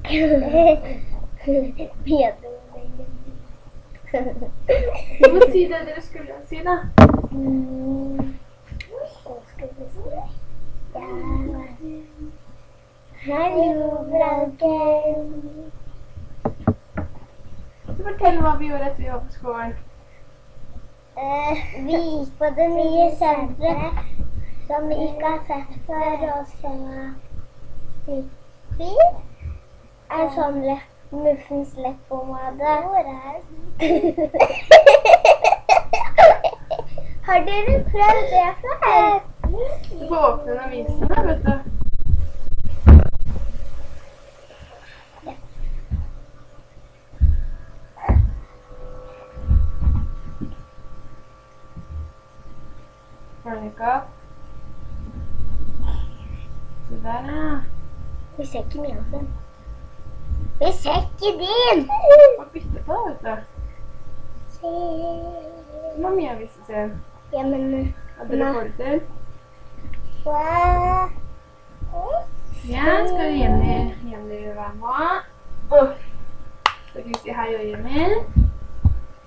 Du må si det dere skulle si da. Hallo, Franken. Så fortell hva vi gjorde etter vi var på skolen. Vi gikk på det nye senteret som vi ikke har sett før, og så fikk vi en sånn muffens leppepomade. Hvor er den? Har dere prøvd det før? Du får åpne en avisen da, vet du. Monica. Se der, ja. Vi ser ikke mye av den. Vi ser ikke din! Må bytte på det, vet du. Se. Så må Mia vise sin. Ja, men... Hva dere får det til? Wow. Ja, skal Jenny være med? Skal vi si hei og Jenny?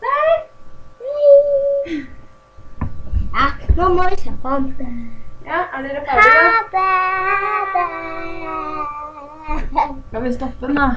Der! Ja, nå må vi se på den. Ja, er dere ferdige? Ha det! Skal vi stoppe den da?